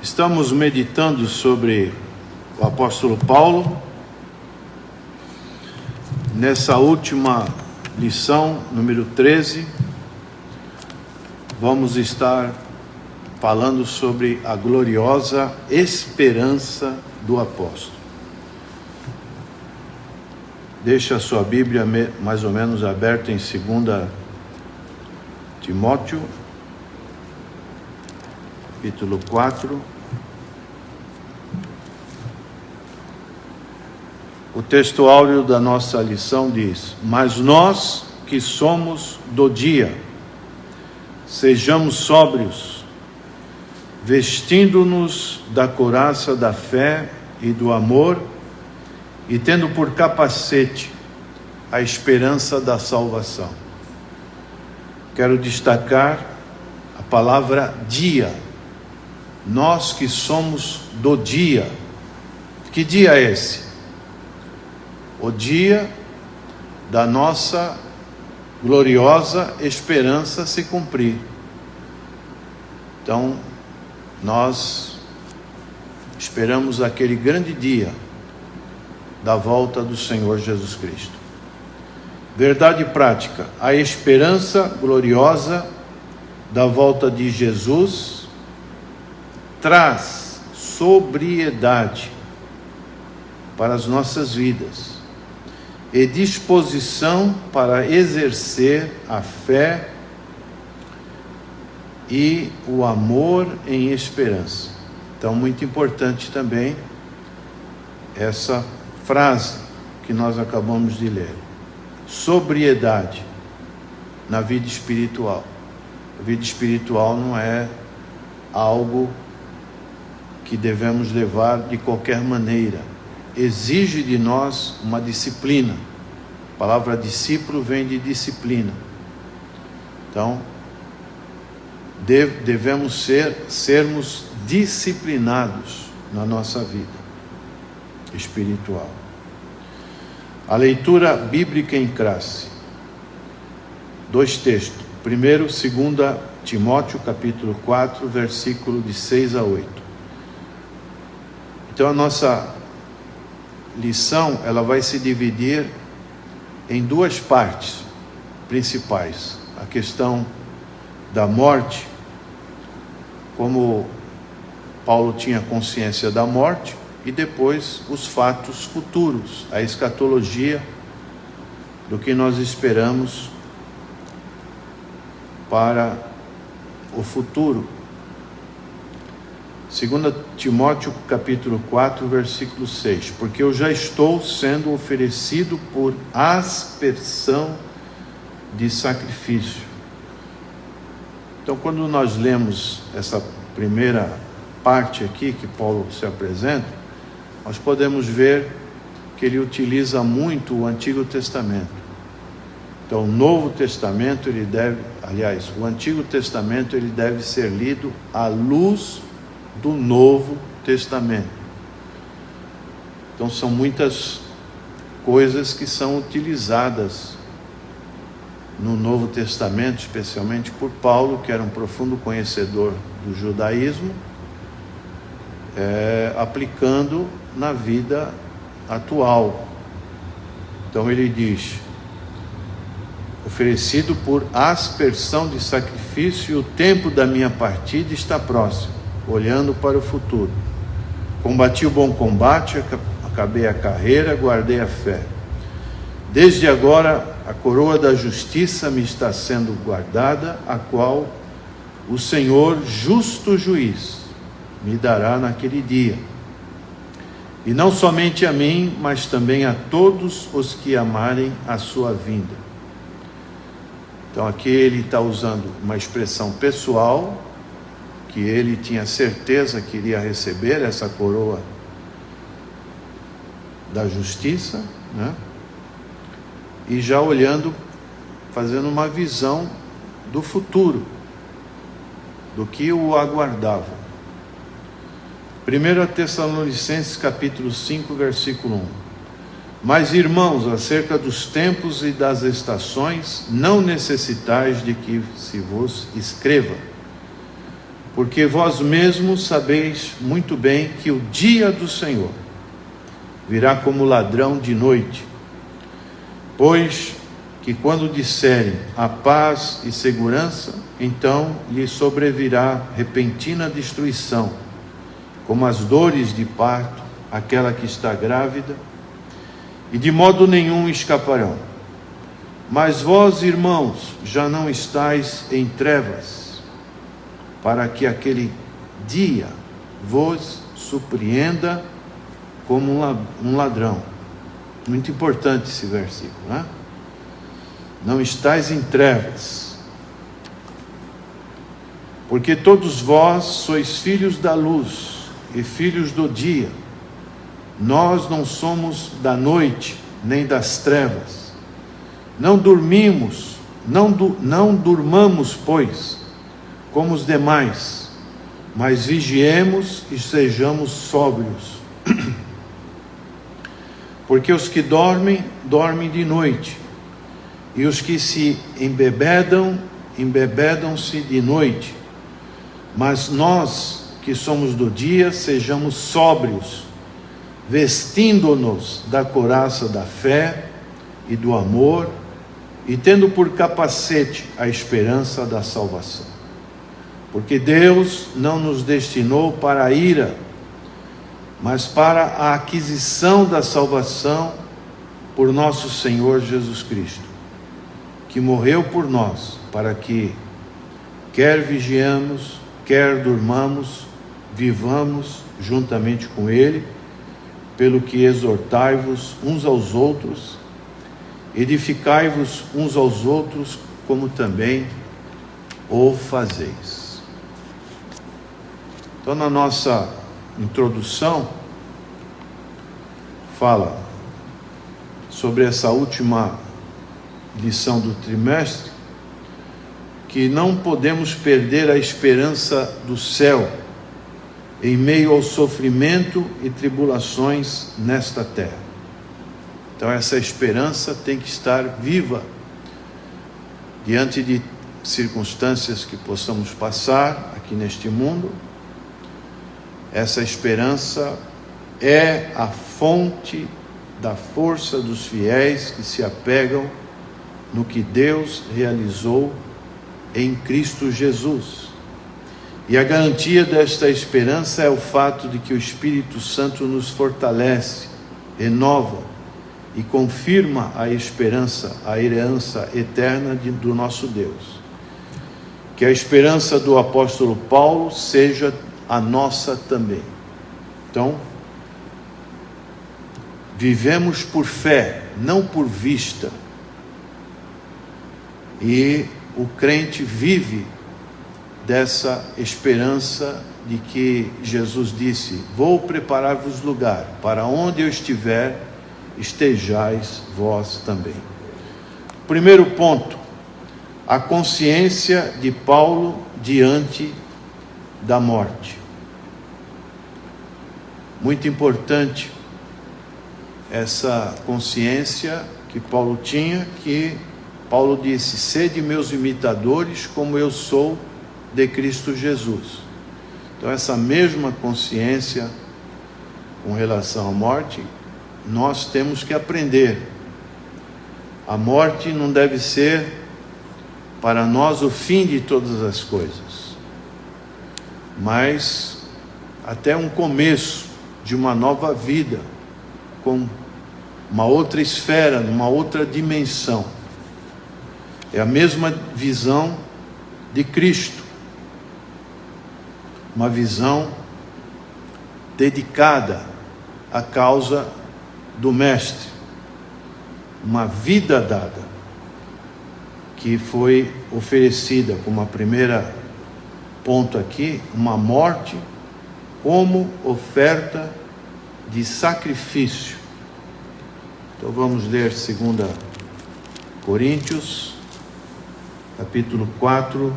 Estamos meditando sobre o apóstolo Paulo. Nessa última lição, número 13, vamos estar falando sobre a gloriosa esperança do apóstolo. Deixa a sua Bíblia mais ou menos aberta em 2 Timóteo, capítulo 4. O texto áureo da nossa lição diz: mas nós que somos do dia, sejamos sóbrios, vestindo-nos da couraça da fé e do amor, e tendo por capacete a esperança da salvação. Quero destacar a palavra dia. Nós que somos do dia. Que dia é esse? O dia da nossa gloriosa esperança se cumprir. Então, nós esperamos aquele grande dia da volta do Senhor Jesus Cristo. Verdade prática: a esperança gloriosa da volta de Jesus traz sobriedade para as nossas vidas e disposição para exercer a fé e o amor em esperança. Então, muito importante também essa frase que nós acabamos de ler: sobriedade na vida espiritual. A vida espiritual não é algo que devemos levar de qualquer maneira. Exige de nós uma disciplina. A palavra discípulo vem de disciplina. Então, devemos sermos disciplinados na nossa vida espiritual. A leitura bíblica em classe. 2 textos. Primeiro, 2 Timóteo, capítulo 4, versículo de 6 a 8. Então, a nossa lição, ela vai se dividir em duas partes principais. A questão da morte, como Paulo tinha consciência da morte, e depois os fatos futuros, a escatologia do que nós esperamos para o futuro. 2 Timóteo capítulo 4, versículo 6. Porque eu já estou sendo oferecido por aspersão de sacrifício. Então, quando nós lemos essa primeira parte aqui que Paulo se apresenta, nós podemos ver que ele utiliza muito o Antigo Testamento. Então, o Novo Testamento, o Antigo Testamento, ele deve ser lido à luz do Novo Testamento. Então, são muitas coisas que são utilizadas no Novo Testamento, especialmente por Paulo, que era um profundo conhecedor do judaísmo, aplicando na vida atual. Então ele diz: oferecido por aspersão de sacrifício, e o tempo da minha partida está próximo, olhando para o futuro. Combati o bom combate, acabei a carreira, guardei a fé. Desde agora a coroa da justiça me está sendo guardada, a qual o Senhor, justo juiz, me dará naquele dia. E não somente a mim, mas também a todos os que amarem a sua vinda. Então aqui ele está usando uma expressão pessoal, que ele tinha certeza que iria receber essa coroa da justiça, né? E já olhando, fazendo uma visão do futuro, do que o aguardava. 1 Tessalonicenses capítulo 5, versículo 1. Mas, irmãos, acerca dos tempos e das estações, não necessitais de que se vos escreva, Porque vós mesmos sabeis muito bem que o dia do Senhor virá como ladrão de noite. Pois que quando disserem a paz e segurança, então lhe sobrevirá repentina destruição, como as dores de parto, aquela que está grávida, e de modo nenhum escaparão. Mas vós, irmãos, já não estáis em trevas, para que aquele dia vos surpreenda como um ladrão. Muito importante esse versículo, né? Não estáis em trevas, porque todos vós sois filhos da luz e filhos do dia. Nós não somos da noite, nem das trevas. Não dormimos, não durmamos, pois, como os demais, mas vigiemos e sejamos sóbrios. Porque os que dormem, dormem de noite, e os que se embebedam, embebedam-se de noite. Mas nós, que somos do dia, sejamos sóbrios, vestindo-nos da couraça da fé e do amor, e tendo por capacete a esperança da salvação. Porque Deus não nos destinou para a ira, mas para a aquisição da salvação por nosso Senhor Jesus Cristo, que morreu por nós, para que, quer vigiemos, quer durmamos, vivamos juntamente com Ele, pelo que exortai-vos uns aos outros, edificai-vos uns aos outros, como também o fazeis. Então, na nossa introdução, fala sobre essa última lição do trimestre, que não podemos perder a esperança do céu em meio ao sofrimento e tribulações nesta terra. Então essa esperança tem que estar viva diante de circunstâncias que possamos passar aqui neste mundo. Essa esperança é a fonte da força dos fiéis que se apegam no que Deus realizou em Cristo Jesus. E a garantia desta esperança é o fato de que o Espírito Santo nos fortalece, renova e confirma a esperança, a herança eterna do nosso Deus. Que a esperança do apóstolo Paulo seja a nossa também. Então, vivemos por fé, não por vista. E o crente vive dessa esperança de que Jesus disse: vou preparar-vos lugar, para onde eu estiver, estejais vós também. Primeiro ponto, a consciência de Paulo diante da morte. Muito importante essa consciência que Paulo tinha, que Paulo disse: sede meus imitadores, como eu sou de Cristo Jesus. Então essa mesma consciência com relação à morte, nós temos que aprender. A morte não deve ser para nós o fim de todas as coisas, mas até um começo de uma nova vida, com uma outra esfera, numa outra dimensão. É a mesma visão de Cristo, uma visão dedicada à causa do Mestre, uma vida dada, que foi oferecida como a primeira ponto aqui, uma morte como oferta de sacrifício. Então vamos ler 2 Coríntios, capítulo 4,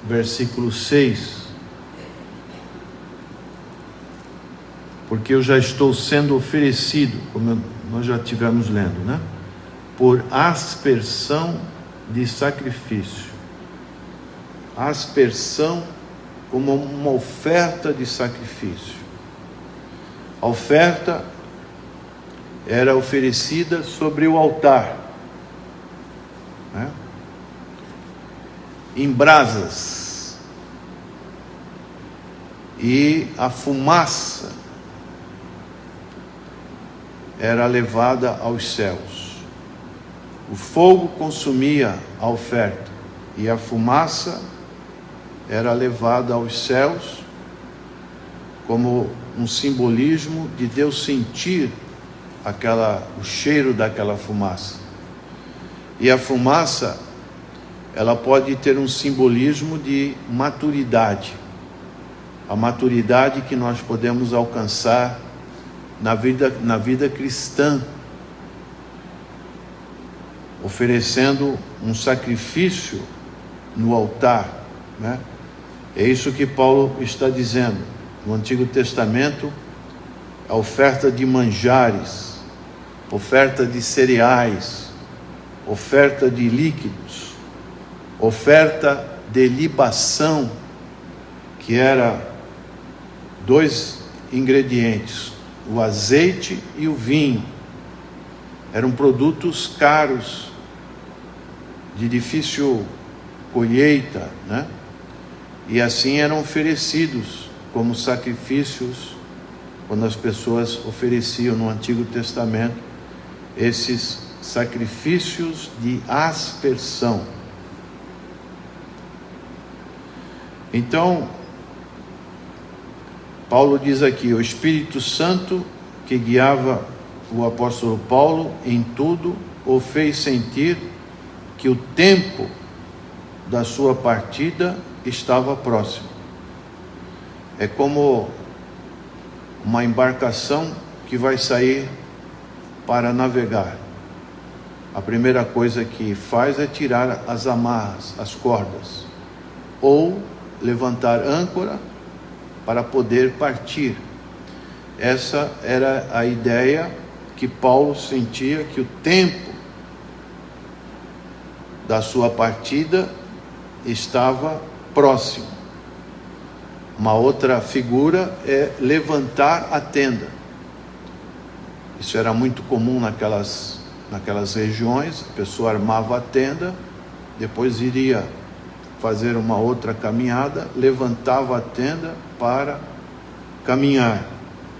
versículo 6. Porque eu já estou sendo oferecido, como nós já estivemos lendo, né? Por aspersão de sacrifício. Aspersão como uma oferta de sacrifício. A oferta era oferecida sobre o altar, né? Em brasas, e a fumaça era levada aos céus. O fogo consumia a oferta e a fumaça era levada aos céus, como um simbolismo de Deus sentir o cheiro daquela fumaça. E a fumaça, ela pode ter um simbolismo de maturidade, a maturidade que nós podemos alcançar na vida cristã, oferecendo um sacrifício no altar, né? É isso que Paulo está dizendo. No Antigo Testamento, a oferta de manjares, oferta de cereais, oferta de líquidos, oferta de libação, que era 2 ingredientes, o azeite e o vinho. Eram produtos caros, de difícil colheita, né? E assim eram oferecidos como sacrifícios, quando as pessoas ofereciam no Antigo Testamento esses sacrifícios de aspersão. Então, Paulo diz aqui: o Espírito Santo que guiava o apóstolo Paulo em tudo o fez sentir que o tempo da sua partida estava próximo. É como uma embarcação que vai sair para navegar. A primeira coisa que faz é tirar as amarras, as cordas, ou levantar âncora para poder partir. Essa era a ideia que Paulo sentia, que o tempo da sua partida estava próximo. Uma outra figura é levantar a tenda. Isso era muito comum naquelas regiões. A pessoa armava a tenda, depois iria fazer uma outra caminhada, levantava a tenda para caminhar.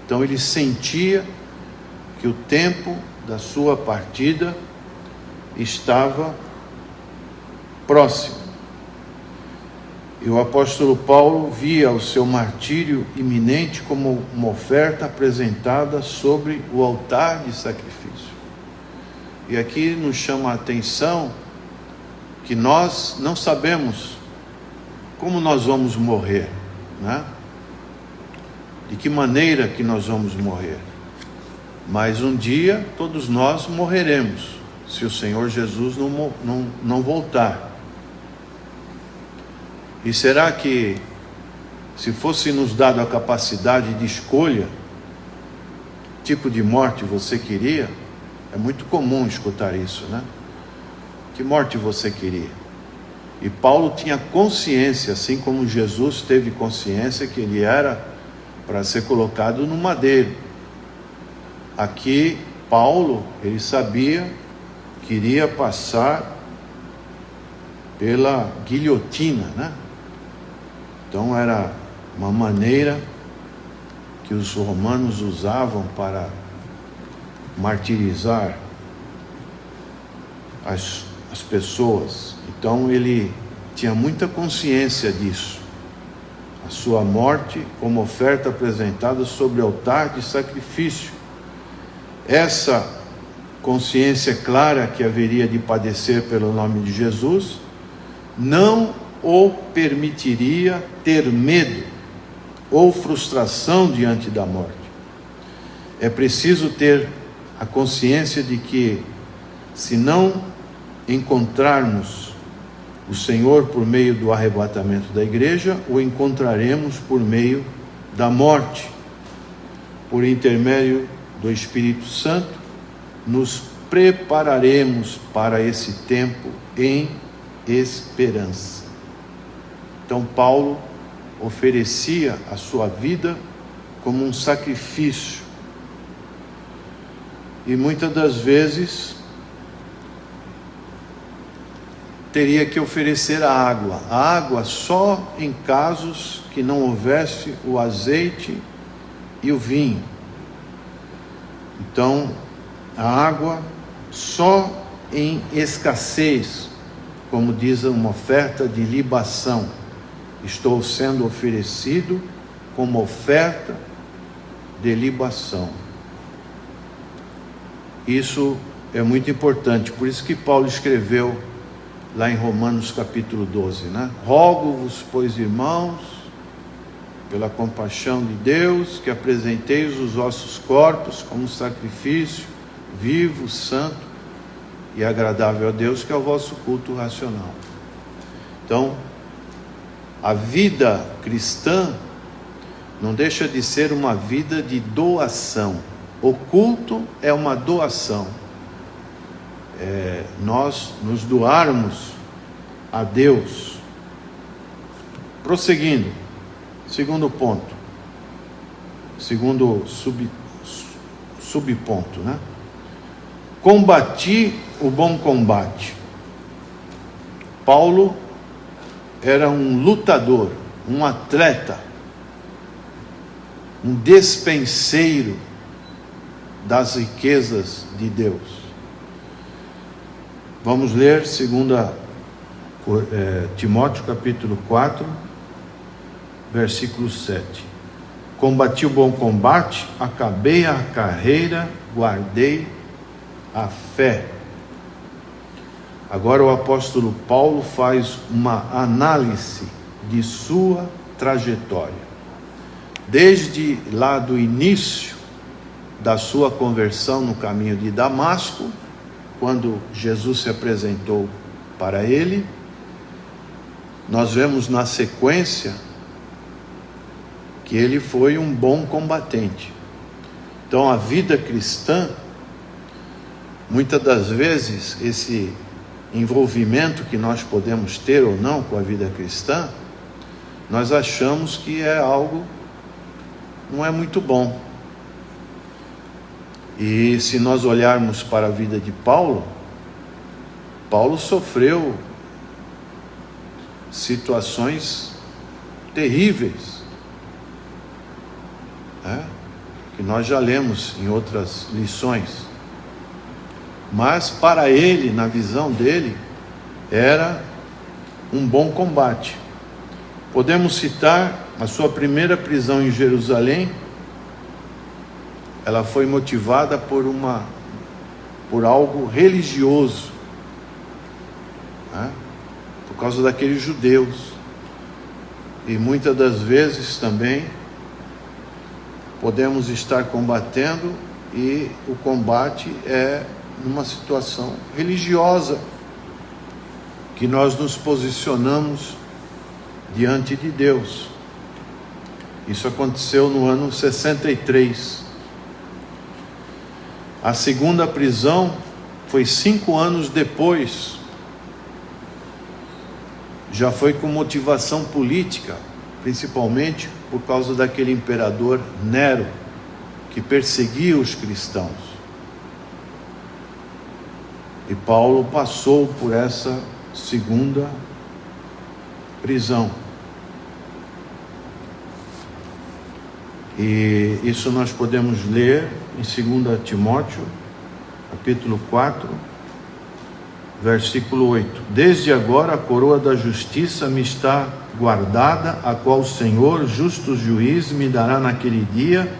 Então ele sentia que o tempo da sua partida estava próximo. E o apóstolo Paulo via o seu martírio iminente como uma oferta apresentada sobre o altar de sacrifício. E aqui nos chama a atenção que nós não sabemos como nós vamos morrer, né? De que maneira que nós vamos morrer. Mas um dia todos nós morreremos, se o Senhor Jesus não voltar. E será que, se fosse nos dado a capacidade de escolha, tipo de morte você queria? É muito comum escutar isso, né? Que morte você queria? E Paulo tinha consciência, assim como Jesus teve consciência que ele era para ser colocado no madeiro. Aqui, Paulo, ele sabia que iria passar pela guilhotina, né? Então era uma maneira que os romanos usavam para martirizar as pessoas. Então ele tinha muita consciência disso. A sua morte como oferta apresentada sobre o altar de sacrifício. Essa consciência clara que haveria de padecer pelo nome de Jesus não o permitiria ter medo ou frustração diante da morte. É preciso ter a consciência de que, se não encontrarmos o Senhor por meio do arrebatamento da igreja, o encontraremos por meio da morte. Por intermédio do Espírito Santo, nos prepararemos para esse tempo em esperança. Então Paulo oferecia a sua vida como um sacrifício. E muitas das vezes teria que oferecer a água só em casos que não houvesse o azeite e o vinho. Então, a água só em escassez, como diz uma oferta de libação. Estou sendo oferecido como oferta de libação. Isso é muito importante, por isso que Paulo escreveu lá em Romanos capítulo 12, né? Rogo-vos, pois, irmãos, pela compaixão de Deus, que apresenteis os vossos corpos como sacrifício vivo, santo e agradável a Deus, que é o vosso culto racional. Então, a vida cristã não deixa de ser uma vida de doação. O culto é uma doação. Nós nos doarmos a Deus. Prosseguindo, segundo ponto, segundo subponto, né? Combati o bom combate. Paulo era um lutador, um atleta, um despenseiro das riquezas de Deus. Vamos ler 2 Timóteo capítulo 4, versículo 7. Combati o bom combate, acabei a carreira, guardei a fé. Agora o apóstolo Paulo faz uma análise de sua trajetória. Desde lá do início da sua conversão no caminho de Damasco, quando Jesus se apresentou para ele, nós vemos na sequência que ele foi um bom combatente. Então a vida cristã, muitas das vezes, esse envolvimento que nós podemos ter ou não com a vida cristã, nós achamos que é algo, não é muito bom. E se nós olharmos para a vida de Paulo, Paulo sofreu situações terríveis, que nós já lemos em outras lições. Mas para ele, na visão dele, era um bom combate. Podemos citar a sua primeira prisão em Jerusalém. Ela foi motivada por algo religioso, por causa daqueles judeus. E muitas das vezes também podemos estar combatendo, e o combate é numa situação religiosa, que nós nos posicionamos diante de Deus. Isso aconteceu no ano 63. A segunda prisão foi 5 anos depois. Já foi com motivação política, principalmente por causa daquele imperador Nero, que perseguia os cristãos. E Paulo passou por essa segunda prisão. E isso nós podemos ler em 2 Timóteo, capítulo 4, versículo 8. Desde agora a coroa da justiça me está guardada, a qual o Senhor, justo juiz, me dará naquele dia,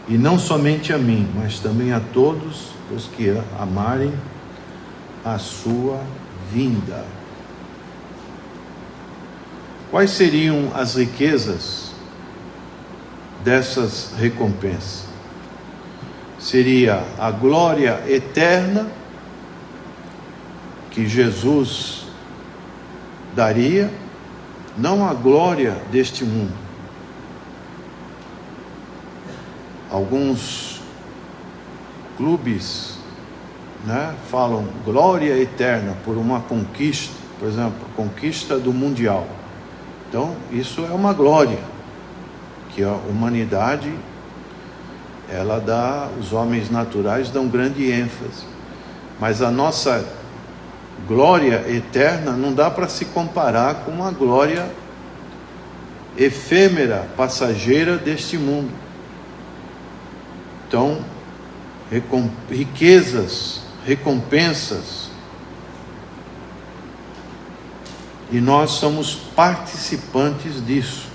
e não somente a mim, mas também a todos os que amarem a sua vinda. Quais seriam as riquezas dessas recompensas? Seria a glória eterna que Jesus daria, não a glória deste mundo. Alguns clubes, falam glória eterna por uma conquista, por exemplo, a conquista do Mundial. Então, isso é uma glória que a humanidade, os homens naturais dão grande ênfase. Mas a nossa glória eterna não dá para se comparar com a glória efêmera, passageira deste mundo. Então, riquezas, recompensas, e nós somos participantes disso.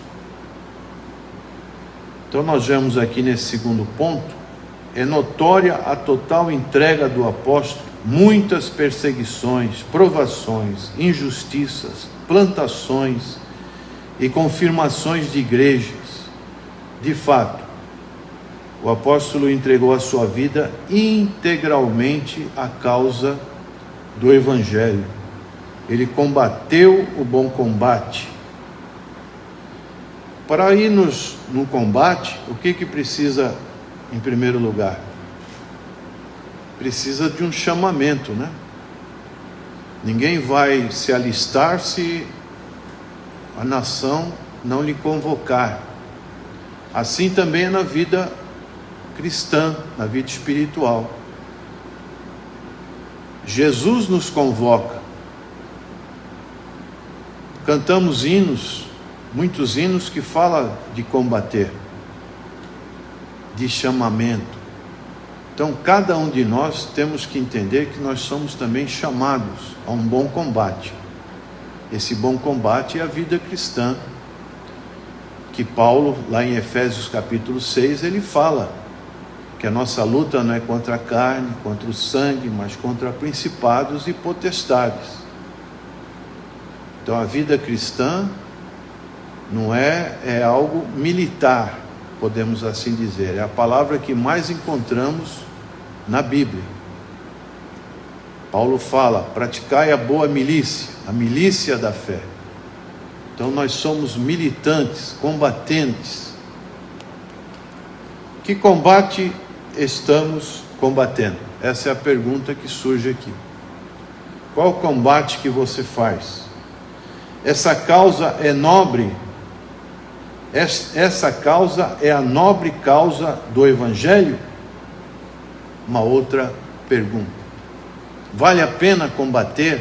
Então nós vemos aqui nesse segundo ponto, é notória a total entrega do apóstolo, muitas perseguições, provações, injustiças, plantações e confirmações de igrejas. De fato, o apóstolo entregou a sua vida integralmente à causa do Evangelho. Ele combateu o bom combate. Para irmos no combate, o que precisa em primeiro lugar? Precisa de um chamamento, né? Ninguém vai se alistar se a nação não lhe convocar. Assim também é na vida cristã, na vida espiritual. Jesus nos convoca. Cantamos hinos, muitos hinos que falam de combater, de chamamento. Então, cada um de nós temos que entender que nós somos também chamados a um bom combate. Esse bom combate é a vida cristã, que Paulo, lá em Efésios capítulo 6, ele fala que a nossa luta não é contra a carne, contra o sangue, mas contra principados e potestades. Então a vida cristã não é algo militar, podemos assim dizer. É a palavra que mais encontramos na Bíblia. Paulo fala: praticai a boa milícia, a milícia da fé. Então nós somos militantes, combatentes. Que combate estamos combatendo? Essa é a pergunta que surge aqui. Qual o combate que você faz? Essa causa é nobre? Essa causa é a nobre causa do Evangelho? Uma outra pergunta. Vale a pena combater?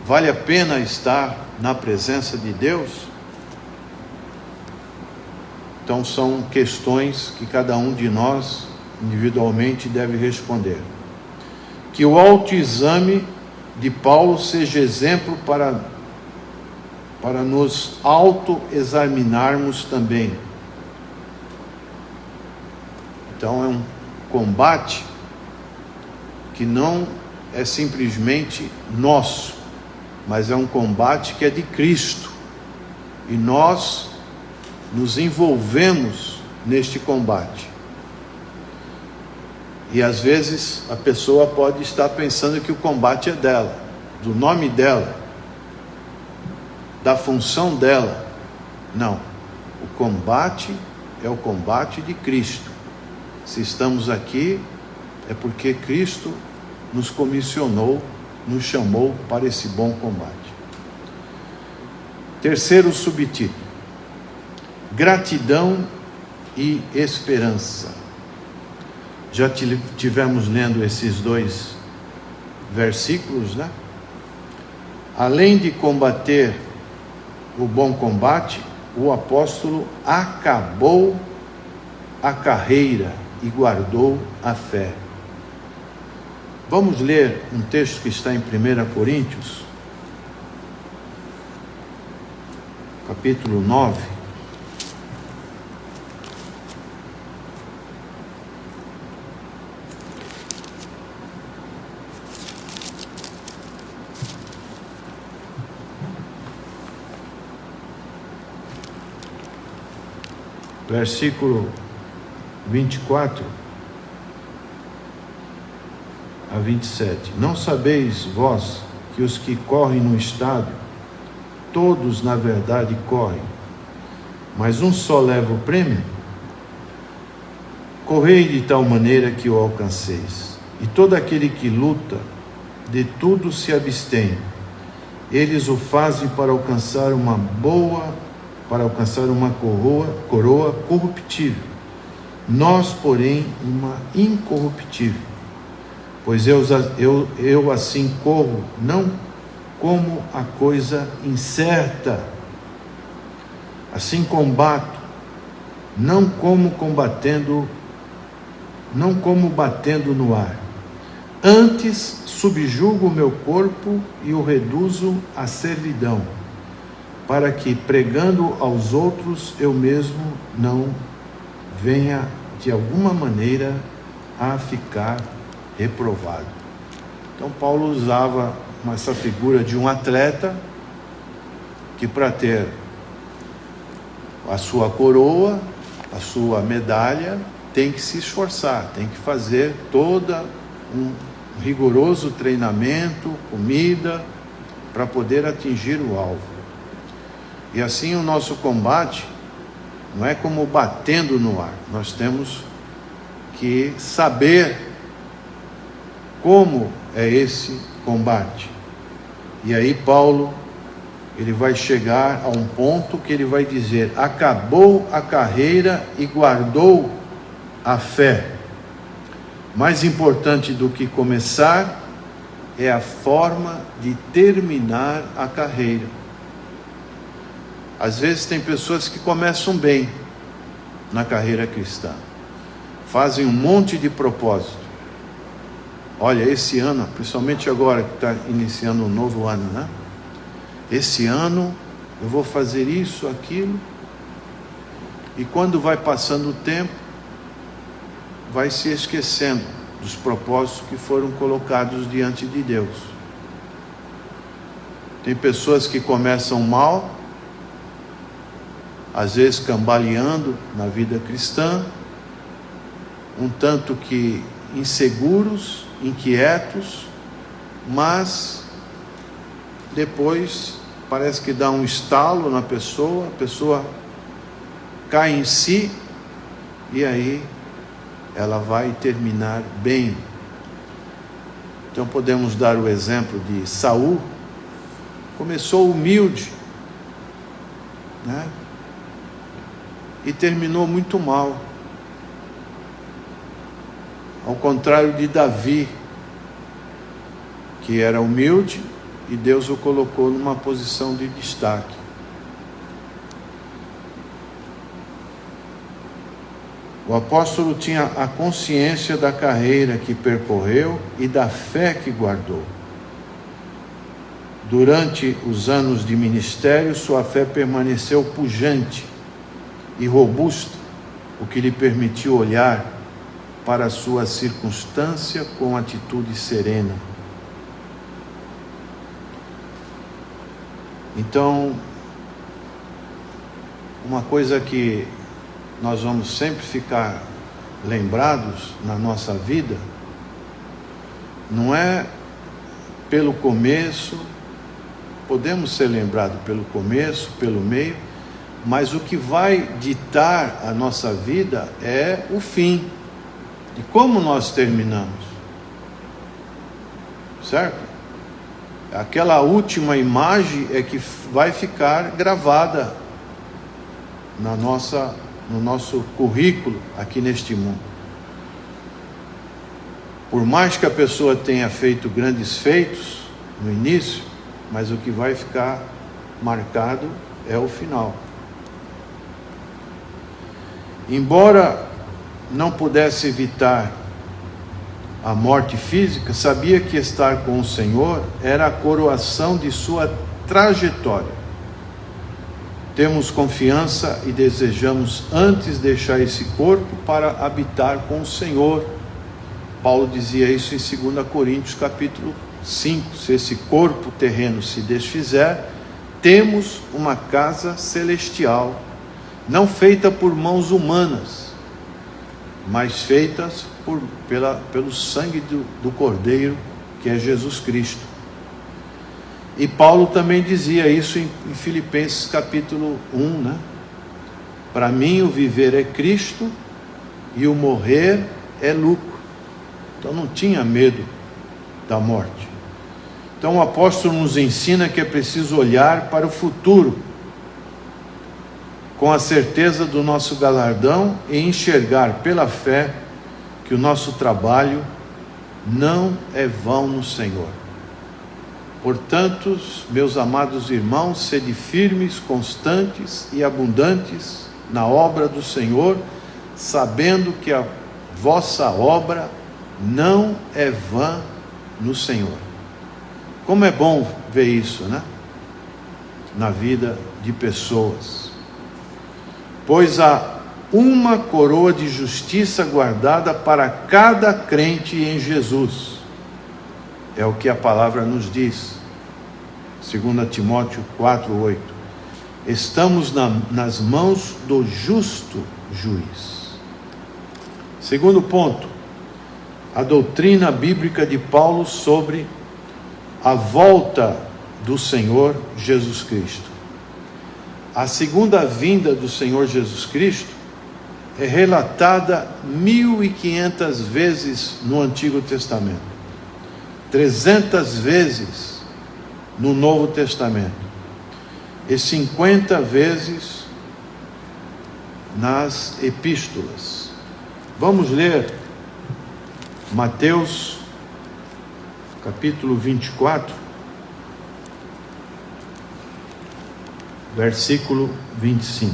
Vale a pena estar na presença de Deus? Então são questões que cada um de nós individualmente deve responder. Que o autoexame de Paulo seja exemplo para nos autoexaminarmos também. Então é um combate que não é simplesmente nosso, mas é um combate que é de Cristo, e nós nos envolvemos neste combate. E às vezes a pessoa pode estar pensando que o combate é dela, do nome dela, da função dela. Não, o combate é o combate de Cristo. Se estamos aqui, é porque Cristo nos comissionou, nos chamou para esse bom combate. Terceiro subtítulo: gratidão e esperança. Já tivemos lendo esses dois versículos, né? Além de combater o bom combate, o apóstolo acabou a carreira e guardou a fé. Vamos ler um texto que está em 1 Coríntios, capítulo 9. Versículo 24 a 27. Não sabeis vós que os que correm no estádio, todos na verdade correm, mas um só leva o prêmio? Correi de tal maneira que o alcanceis. E todo aquele que luta, de tudo se abstém. Eles o fazem para alcançar uma coroa corruptível. Nós, porém, uma incorruptível. Pois eu assim corro, não como a coisa incerta, assim combato, não como batendo no ar. Antes subjugo o meu corpo e o reduzo à servidão, para que, pregando aos outros, eu mesmo não venha de alguma maneira a ficar reprovado. Então Paulo usava essa figura de um atleta que, para ter a sua coroa, a sua medalha, tem que se esforçar, tem que fazer todo um rigoroso treinamento, comida, para poder atingir o alvo. E assim o nosso combate não é como batendo no ar. Nós temos que saber como é esse combate. E aí Paulo, ele vai chegar a um ponto que ele vai dizer: acabou a carreira e guardou a fé. Mais importante do que começar é a forma de terminar a carreira. Às vezes tem pessoas que começam bem na carreira cristã, fazem um monte de propósito. Olha, esse ano, principalmente agora que está iniciando um novo ano, né? Esse ano eu vou fazer isso, aquilo. E quando vai passando o tempo, vai se esquecendo dos propósitos que foram colocados diante de Deus. Tem pessoas que começam mal, às vezes cambaleando na vida cristã, um tanto que inseguros, inquietos, mas depois parece que dá um estalo na pessoa, a pessoa cai em si e aí ela vai terminar bem. Então podemos dar o exemplo de Saul. Começou humilde, né? E terminou muito mal. Ao contrário de Davi, que era humilde e Deus o colocou numa posição de destaque. O apóstolo tinha a consciência da carreira que percorreu e da fé que guardou. Durante os anos de ministério, sua fé permaneceu pujante e robusta, o que lhe permitiu olhar para a sua circunstância com atitude serena. Então, uma coisa que nós vamos sempre ficar lembrados na nossa vida, não é pelo começo, podemos ser lembrados pelo começo, pelo meio, mas o que vai ditar a nossa vida é o fim, de como nós terminamos, certo? Aquela última imagem é que vai ficar gravada no nosso currículo aqui neste mundo. Por mais que a pessoa tenha feito grandes feitos no início, mas o que vai ficar marcado é o final. Embora não pudesse evitar a morte física, sabia que estar com o Senhor era a coroação de sua trajetória. Temos confiança e desejamos antes deixar esse corpo para habitar com o Senhor. Paulo dizia isso em 2 Coríntios capítulo 5. Se esse corpo terreno se desfizer, temos uma casa celestial, não feita por mãos humanas, mas feitas pelo sangue do Cordeiro, que é Jesus Cristo. E Paulo também dizia isso em Filipenses capítulo 1, né? Para mim o viver é Cristo e o morrer é lucro. Então não tinha medo da morte. Então o apóstolo nos ensina que é preciso olhar para o futuro, com a certeza do nosso galardão, e enxergar pela fé que o nosso trabalho não é vão no Senhor. Portanto, meus amados irmãos, sede firmes, constantes e abundantes na obra do Senhor, sabendo que a vossa obra não é vã no Senhor. Como é bom ver isso, né? Na vida de pessoas. Pois há uma coroa de justiça guardada para cada crente em Jesus. É o que a palavra nos diz. 2 Timóteo 4:8. Estamos nas mãos do justo juiz. Segundo ponto, a doutrina bíblica de Paulo sobre a volta do Senhor Jesus Cristo. A segunda vinda do Senhor Jesus Cristo é relatada 1.500 vezes no Antigo Testamento, 300 vezes no Novo Testamento e 50 vezes nas epístolas. Vamos ler Mateus capítulo 24, versículo 25.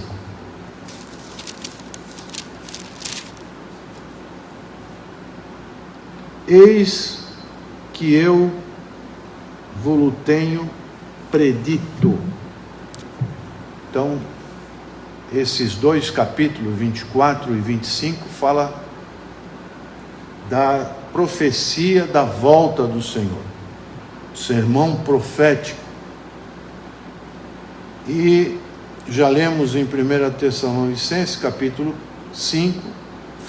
Eis que eu vos tenho predito. Então, esses dois capítulos, 24 e 25, fala da profecia da volta do Senhor, sermão profético. E já lemos em 1 Tessalonicenses capítulo 5,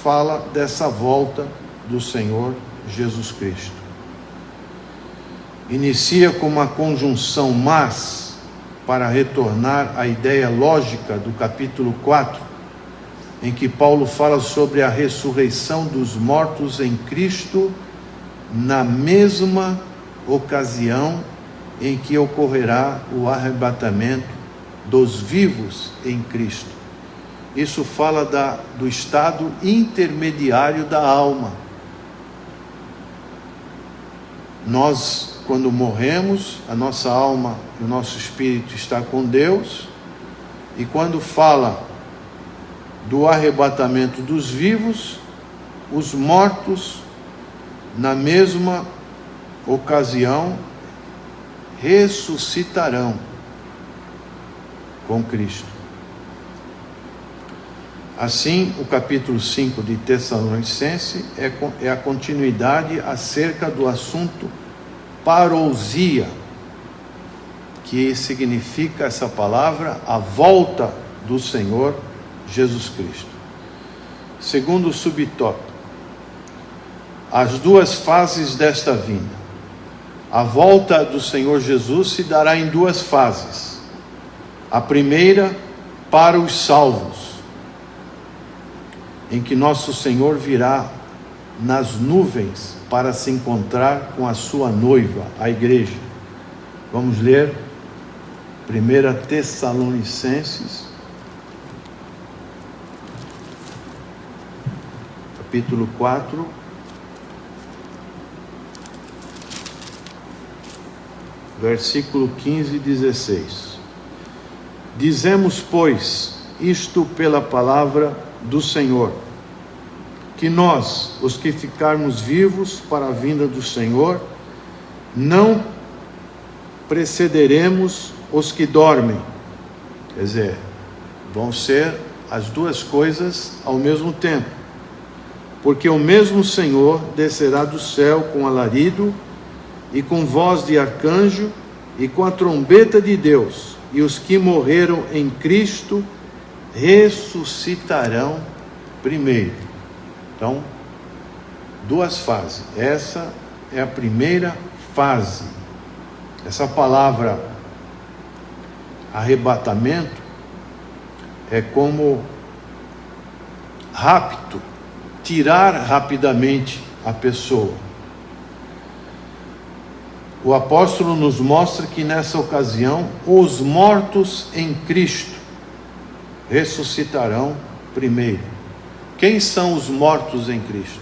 fala dessa volta do Senhor Jesus Cristo. Inicia com uma conjunção mas, para retornar à ideia lógica do capítulo 4, em que Paulo fala sobre a ressurreição dos mortos em Cristo, na mesma ocasião em que ocorrerá o arrebatamento dos vivos em Cristo. Isso fala do estado intermediário da alma. Nós, quando morremos, a nossa alma e o nosso espírito está com Deus, e quando fala do arrebatamento dos vivos, os mortos, na mesma ocasião, ressuscitarão com Cristo. Assim, o capítulo 5 de Tessalonicenses é a continuidade acerca do assunto parousia, que significa essa palavra, a volta do Senhor Jesus Cristo. Segundo subtópico, as duas fases desta vinda. A volta do Senhor Jesus se dará em duas fases. A primeira, para os salvos, em que nosso Senhor virá nas nuvens para se encontrar com a sua noiva, a igreja. Vamos ler 1 Tessalonicenses, capítulo 4, versículo 15 e 16. Dizemos, pois, isto pela palavra do Senhor, que nós, os que ficarmos vivos para a vinda do Senhor, não precederemos os que dormem. Quer dizer, vão ser as duas coisas ao mesmo tempo, porque o mesmo Senhor descerá do céu com alarido, e com voz de arcanjo, e com a trombeta de Deus, e os que morreram em Cristo ressuscitarão primeiro. Então, duas fases. Essa é a primeira fase. Essa palavra arrebatamento é como rapto, tirar rapidamente a pessoa. o apóstolo nos mostra que nessa ocasião os mortos em Cristo ressuscitarão primeiro. Quem são os mortos em Cristo?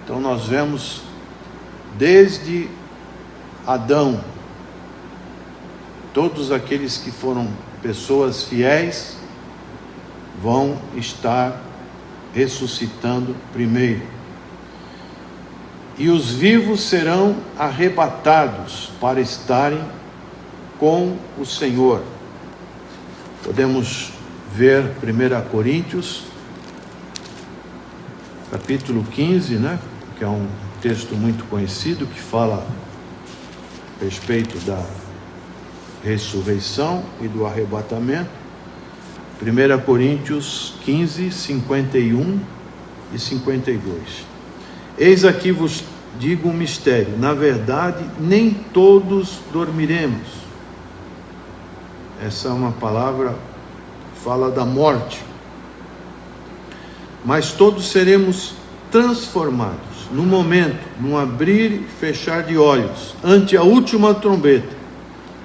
Então nós vemos desde Adão, todos aqueles que foram pessoas fiéis vão estar ressuscitando primeiro. E os vivos serão arrebatados para estarem com o Senhor. Podemos ver 1 Coríntios, capítulo 15, que é um texto muito conhecido, que fala a respeito da ressurreição e do arrebatamento. 1 Coríntios 15, 51 e 52. Eis aqui vos digo um mistério: na verdade, nem todos dormiremos. Essa é uma palavra que fala da morte. Mas todos seremos transformados, no momento, num abrir e fechar de olhos, ante a última trombeta,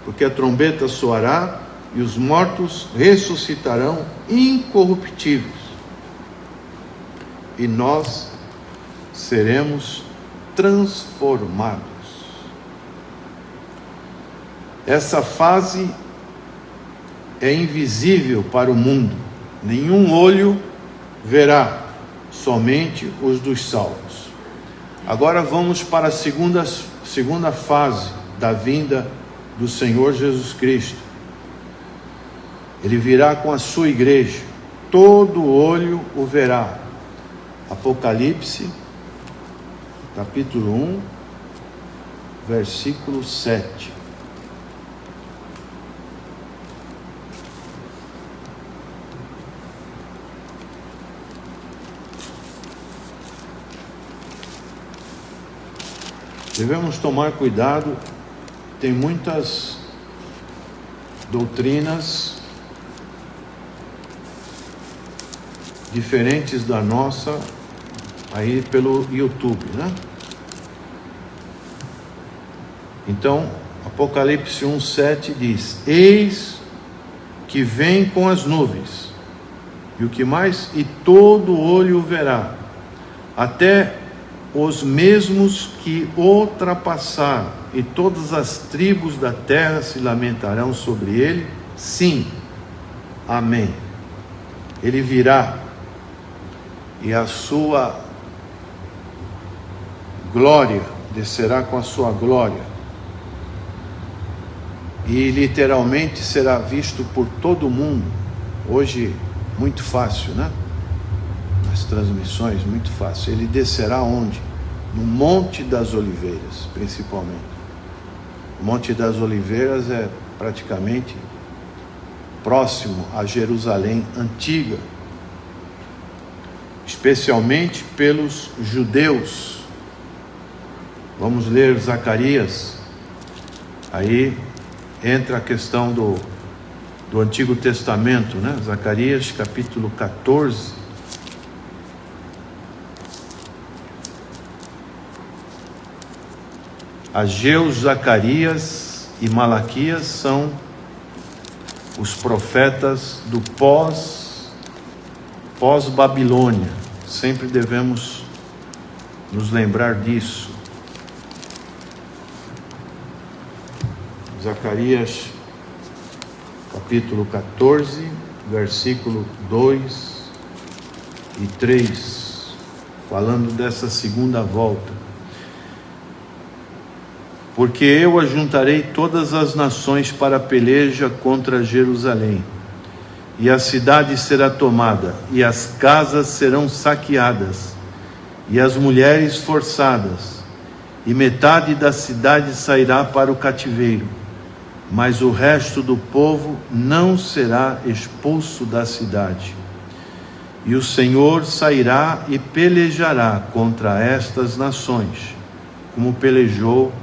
porque a trombeta soará e os mortos ressuscitarão incorruptíveis, e nós seremos transformados. Essa fase é invisível para o mundo, nenhum olho verá, somente os dos salvos. Agora vamos para a segunda fase da vinda do Senhor Jesus Cristo. Ele virá com a sua igreja, todo olho o verá. Apocalipse, capítulo 1, versículo 7. Devemos tomar cuidado, tem muitas doutrinas diferentes da nossa aí pelo YouTube, Então, Apocalipse 1:7 diz: eis que vem com as nuvens, e o que mais? E todo olho o verá, até os mesmos que o ultrapassaram, e todas as tribos da terra se lamentarão sobre ele. Sim, amém. Ele virá, e a sua glória descerá com a sua glória, e literalmente será visto por todo mundo. Hoje muito fácil, as transmissões, muito fácil. Ele descerá onde? No Monte das Oliveiras, principalmente. O Monte das Oliveiras é praticamente próximo a Jerusalém antiga, especialmente pelos judeus. Vamos ler Zacarias. Aí entra a questão do Antigo Testamento, Zacarias capítulo 14. Ageu, Zacarias e Malaquias são os profetas do pós-Babilônia. Sempre devemos nos lembrar disso. Zacarias capítulo 14, versículo 2 e 3, falando dessa segunda volta. Porque eu ajuntarei todas as nações para a peleja contra Jerusalém, e a cidade será tomada, e as casas serão saqueadas, e as mulheres forçadas, e metade da cidade sairá para o cativeiro, mas o resto do povo não será expulso da cidade. E o Senhor sairá e pelejará contra estas nações, como pelejou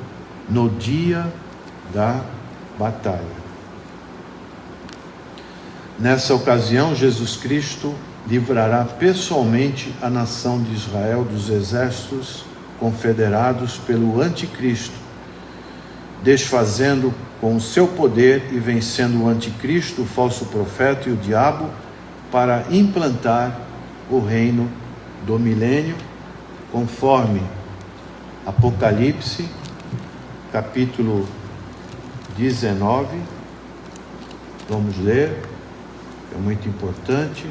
no dia da batalha. Nessa ocasião, Jesus Cristo livrará pessoalmente a nação de Israel dos exércitos confederados pelo anticristo, desfazendo com o seu poder e vencendo o anticristo, o falso profeta e o diabo, para implantar o reino do milênio, conforme Apocalipse, capítulo 19. Vamos ler, é muito importante,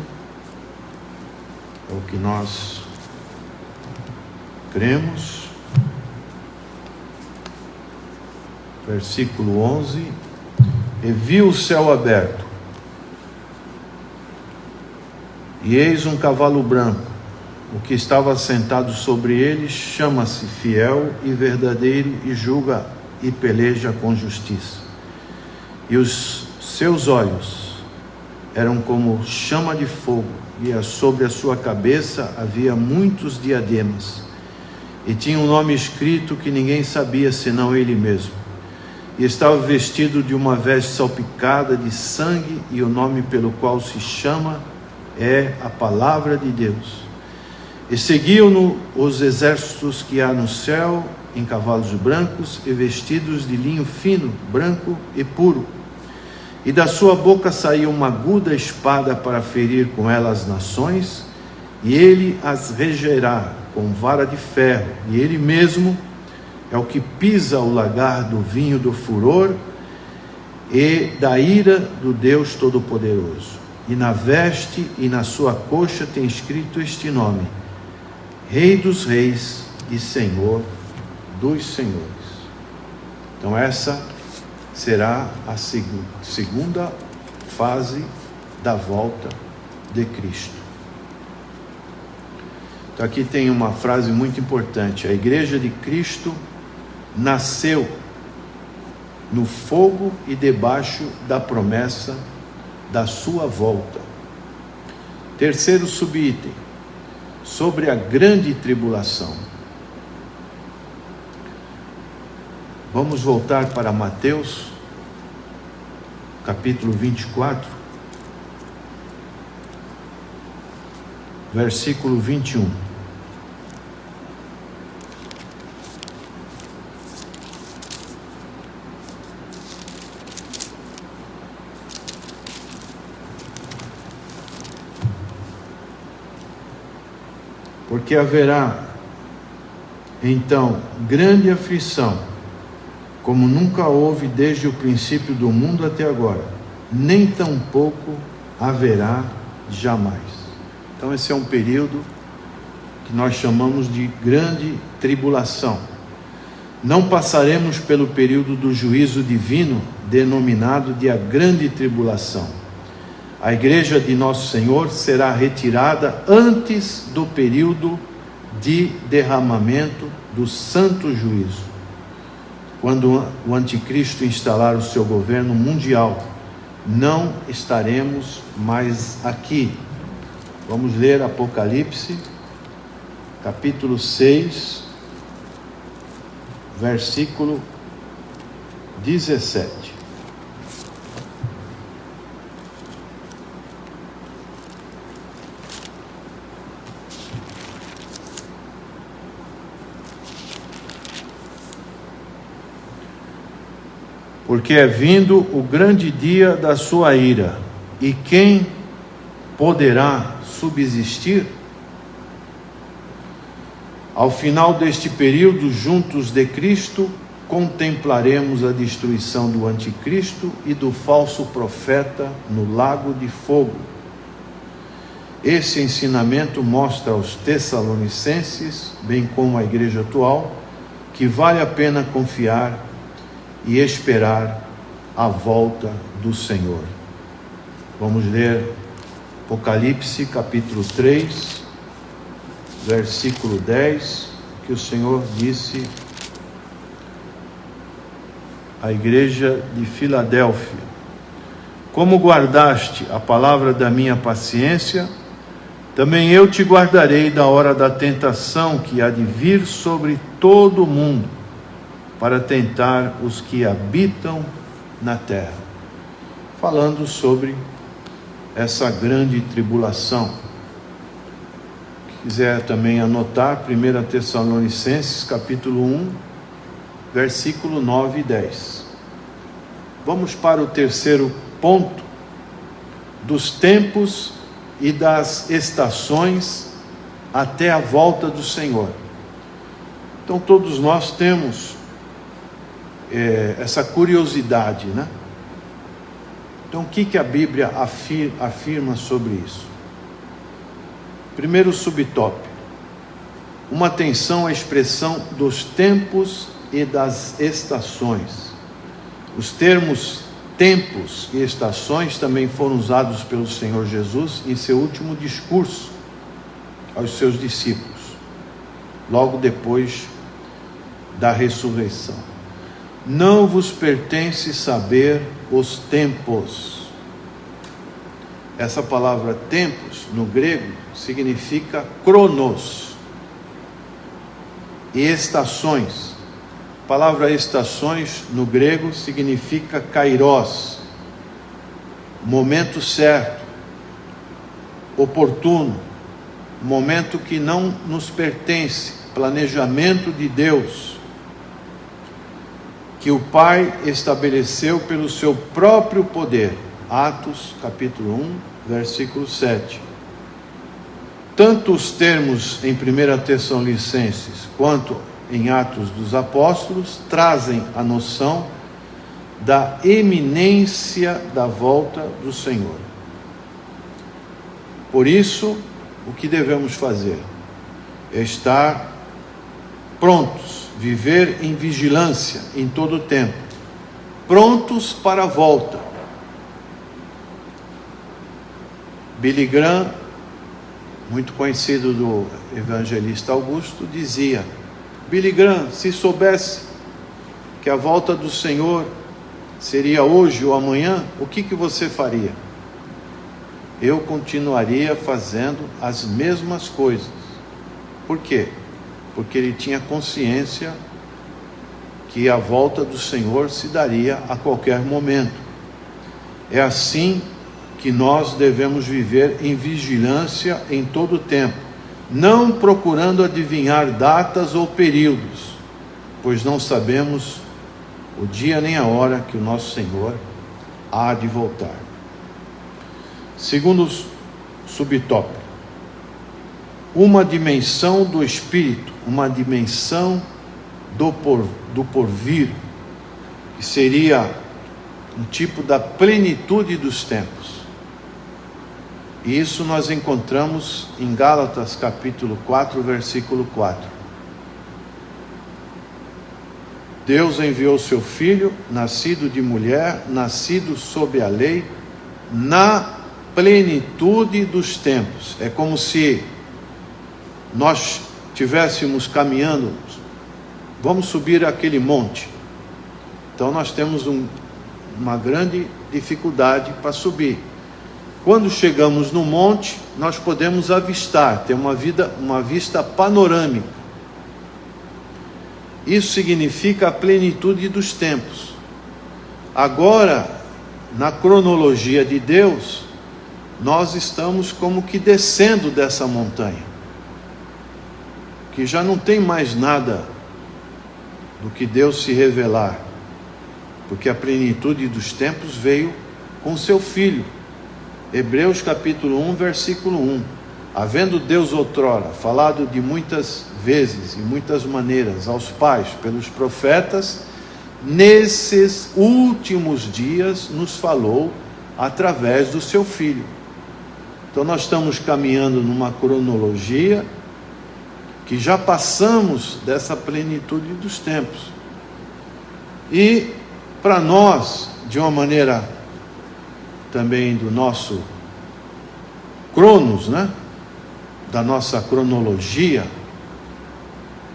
é o que nós cremos. Versículo 11: E vi o céu aberto, e eis um cavalo branco, o que estava sentado sobre ele chama-se Fiel e Verdadeiro, e julga e peleja com justiça. E os seus olhos eram como chama de fogo, e sobre a sua cabeça havia muitos diademas, e tinha um nome escrito que ninguém sabia senão ele mesmo. E estava vestido de uma veste salpicada de sangue, e o nome pelo qual se chama é a Palavra de Deus. E seguiam-no os exércitos que há no céu, em cavalos brancos e vestidos de linho fino, branco e puro. E da sua boca saía uma aguda espada para ferir com ela as nações, e ele as regerá com vara de ferro, e ele mesmo é o que pisa o lagar do vinho do furor e da ira do Deus Todo-Poderoso. E na veste e na sua coxa tem escrito este nome: Rei dos Reis e Senhor dos Senhores. Então essa será a segunda fase da volta de Cristo. Então aqui tem uma frase muito importante: a igreja de Cristo nasceu no fogo e debaixo da promessa da sua volta. Terceiro subitem, sobre a grande tribulação. Vamos voltar para Mateus, capítulo 24, versículo 21. Porque haverá, então, grande aflição, como nunca houve desde o princípio do mundo até agora, nem tampouco haverá jamais. Então esse é um período que nós chamamos de grande tribulação. Não passaremos pelo período do juízo divino, denominado de a grande tribulação. A igreja de Nosso Senhor será retirada antes do período de derramamento do santo juízo, quando o anticristo instalar o seu governo mundial. Não estaremos mais aqui. Vamos ler Apocalipse, capítulo 6, versículo 17. Porque é vindo o grande dia da sua ira, e quem poderá subsistir? Ao final deste período, juntos de Cristo, contemplaremos a destruição do anticristo e do falso profeta no lago de fogo. Esse ensinamento mostra aos Tessalonicenses, bem como à igreja atual, que vale a pena confiar e esperar a volta do Senhor. Vamos ler Apocalipse capítulo 3, versículo 10, que o Senhor disse à igreja de Filadélfia: Como guardaste a palavra da minha paciência, também eu te guardarei da hora da tentação que há de vir sobre todo o mundo, para tentar os que habitam na terra. Falando sobre essa grande tribulação. Quiser também anotar 1 Tessalonicenses capítulo 1, versículo 9 e 10. Vamos para o terceiro ponto, dos tempos e das estações até a volta do Senhor. Então todos nós temos essa curiosidade, né? Então o que a Bíblia afirma sobre isso? Primeiro subtópico: uma atenção à expressão dos tempos e das estações. Os termos tempos e estações também foram usados pelo Senhor Jesus em seu último discurso aos seus discípulos, logo depois da ressurreição. Não vos pertence saber os tempos. Essa palavra tempos, no grego, significa cronos, e estações. A palavra estações, no grego, significa kairos, momento certo, oportuno, momento que não nos pertence, planejamento de Deus, que o Pai estabeleceu pelo seu próprio poder. Atos, capítulo 1, versículo 7. Tanto os termos em 1 Tessalonicenses quanto em Atos dos Apóstolos trazem a noção da iminência da volta do Senhor. Por isso, o que devemos fazer é estar prontos, viver em vigilância em todo o tempo, prontos para a volta. Billy Graham, muito conhecido do evangelista Augusto, dizia: Billy Graham, se soubesse que a volta do Senhor seria hoje ou amanhã, o que você faria? Eu continuaria fazendo as mesmas coisas. Por quê? Porque ele tinha consciência que a volta do Senhor se daria a qualquer momento. É assim que nós devemos viver em vigilância em todo o tempo, não procurando adivinhar datas ou períodos, pois não sabemos o dia nem a hora que o nosso Senhor há de voltar. Segundo subtópico: uma dimensão do Espírito, uma dimensão do porvir, que seria um tipo da plenitude dos tempos. E isso nós encontramos em Gálatas capítulo 4, versículo 4. Deus enviou seu Filho, nascido de mulher, nascido sob a lei, na plenitude dos tempos. É como se nós estivéssemos caminhando, vamos subir aquele monte. Então nós temos uma grande dificuldade para subir. Quando chegamos no monte, nós podemos avistar, ter uma vista panorâmica. Isso significa a plenitude dos tempos. Agora, na cronologia de Deus, nós estamos como que descendo dessa montanha, que já não tem mais nada do que Deus se revelar, porque a plenitude dos tempos veio com seu Filho. Hebreus capítulo 1, versículo 1. Havendo Deus outrora falado de muitas vezes e muitas maneiras aos pais pelos profetas, nesses últimos dias nos falou através do seu Filho. Então nós estamos caminhando numa cronologia que já passamos dessa plenitude dos tempos. E para nós, de uma maneira também do nosso cronos, né? Da nossa cronologia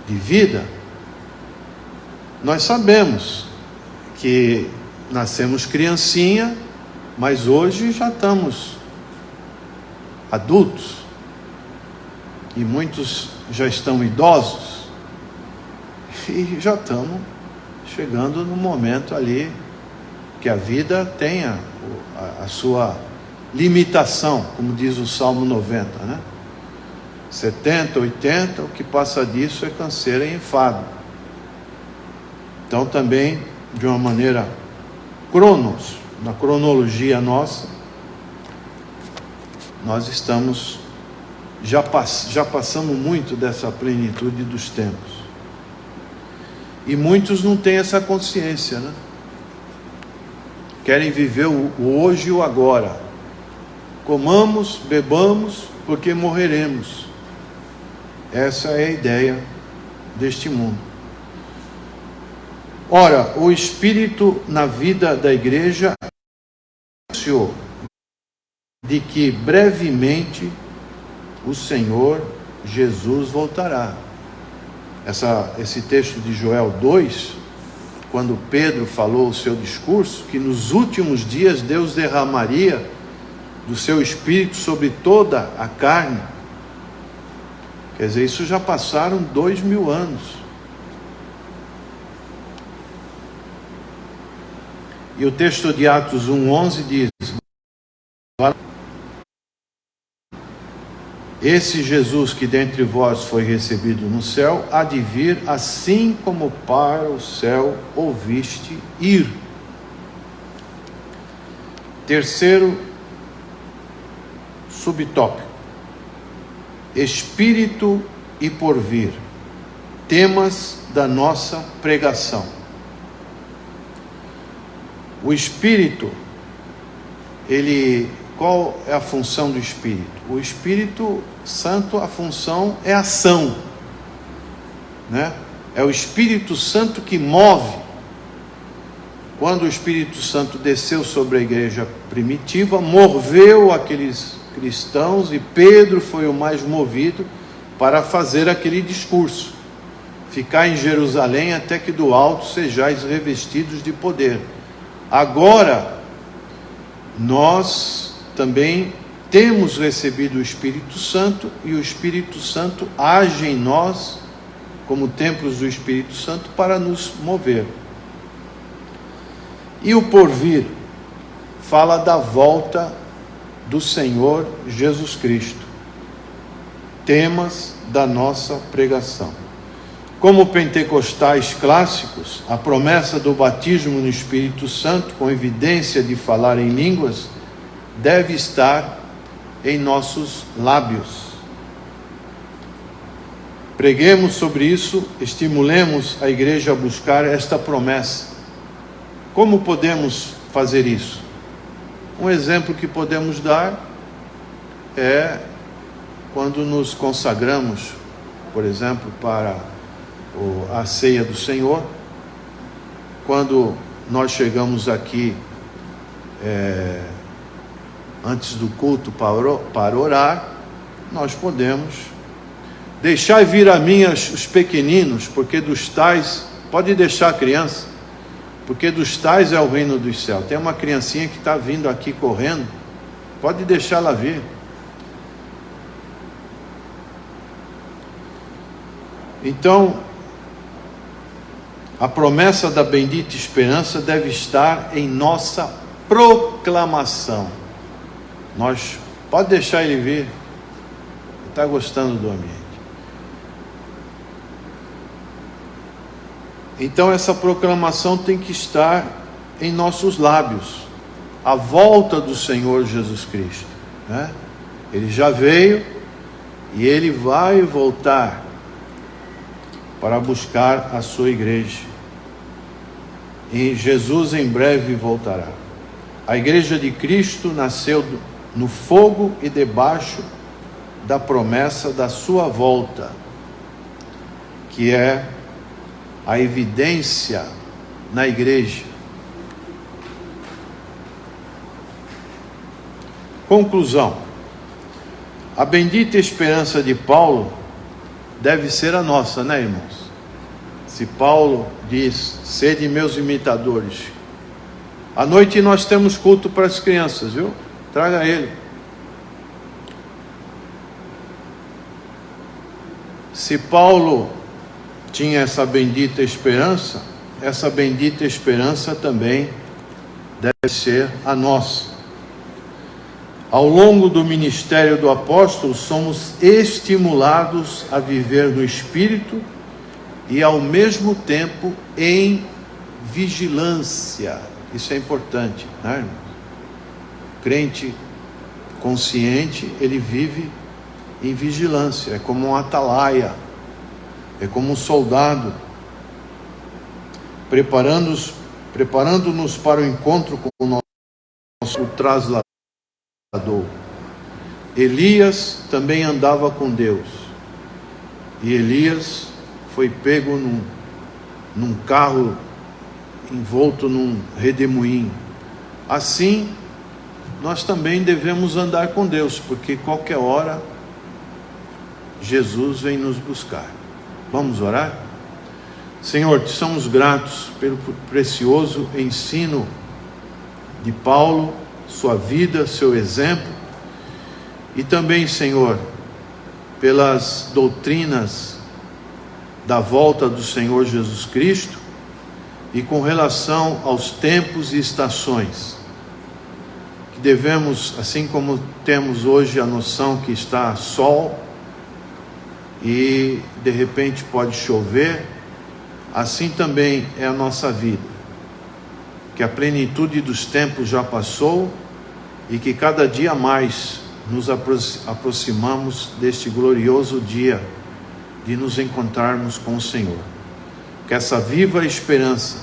de vida, nós sabemos que nascemos criancinha, mas hoje já estamos adultos, e muitos já estão idosos, e já estamos chegando no momento ali que a vida tenha a sua limitação, como diz o Salmo 90, né? 70, 80, o que passa disso é canseira e enfado. Então também, de uma maneira na cronologia nossa, nós estamos, já passamos muito dessa plenitude dos tempos. E muitos não têm essa consciência, né? Querem viver o hoje e o agora. Comamos, bebamos, porque morreremos. Essa é a ideia deste mundo. Ora, o Espírito na vida da igreja anunciou de que brevemente o Senhor Jesus voltará. Esse texto de Joel 2, quando Pedro falou o seu discurso, que nos últimos dias Deus derramaria do seu Espírito sobre toda a carne. Quer dizer, isso já passaram 2000 anos. E o texto de Atos 1:11 diz: esse Jesus que dentre vós foi recebido no céu, há de vir assim como para o céu ouviste ir. Terceiro subtópico: Espírito e porvir, temas da nossa pregação. O Espírito, qual é a função do Espírito? O Espírito Santo, a função é ação, né? É o Espírito Santo que move. Quando o Espírito Santo desceu sobre a igreja primitiva, moveu aqueles cristãos, e Pedro foi o mais movido para fazer aquele discurso: ficar em Jerusalém até que do alto sejais revestidos de poder. Agora, nós também temos recebido o Espírito Santo, e o Espírito Santo age em nós como templos do Espírito Santo para nos mover. E o porvir fala da volta do Senhor Jesus Cristo, temas da nossa pregação. Como pentecostais clássicos, a promessa do batismo no Espírito Santo, com evidência de falar em línguas, deve estar em nossos lábios. Preguemos sobre isso, estimulemos a igreja a buscar esta promessa. Como podemos fazer isso? Um exemplo que podemos dar é quando nos consagramos, por exemplo, para a ceia do Senhor. Quando nós chegamos aqui antes do culto para orar, nós podemos: deixai vir a mim os pequeninos, porque dos tais, pode deixar a criança, porque dos tais é o reino dos céus. Tem uma criancinha que está vindo aqui correndo, pode deixá-la vir. Então, a promessa da bendita esperança deve estar em nossa proclamação. Pode deixar ele vir, está gostando do ambiente. Então essa proclamação tem que estar em nossos lábios. A volta do Senhor Jesus Cristo, né? Ele já veio e ele vai voltar para buscar a sua igreja. E Jesus em breve voltará. A igreja de Cristo nasceu no fogo e debaixo da promessa da sua volta, que é a evidência na igreja. Conclusão: a bendita esperança de Paulo deve ser a nossa, né, irmãos? Se Paulo diz: sede meus imitadores. À noite nós temos culto para as crianças, viu? Traga ele. Se Paulo tinha essa bendita esperança também deve ser a nossa. Ao longo do ministério do apóstolo, somos estimulados a viver no Espírito e ao mesmo tempo em vigilância. Isso é importante, né, irmão? Crente consciente, ele vive em vigilância. É como um atalaia, é como um soldado, preparando-nos para o encontro com o nosso traslador. Elias também andava com Deus, e Elias foi pego num carro envolto num redemoinho. Assim, nós também devemos andar com Deus, porque qualquer hora Jesus vem nos buscar. Vamos orar? Senhor, te somos gratos pelo precioso ensino de Paulo, sua vida, seu exemplo, e também, Senhor, pelas doutrinas da volta do Senhor Jesus Cristo e com relação aos tempos e estações, que devemos, assim como temos hoje a noção que está sol e de repente pode chover, assim também é a nossa vida, que a plenitude dos tempos já passou e que cada dia mais nos aproximamos deste glorioso dia de nos encontrarmos com o Senhor. Que essa viva esperança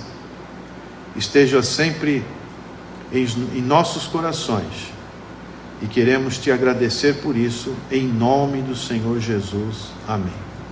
esteja sempre em nossos corações, e queremos te agradecer por isso, em nome do Senhor Jesus. Amém.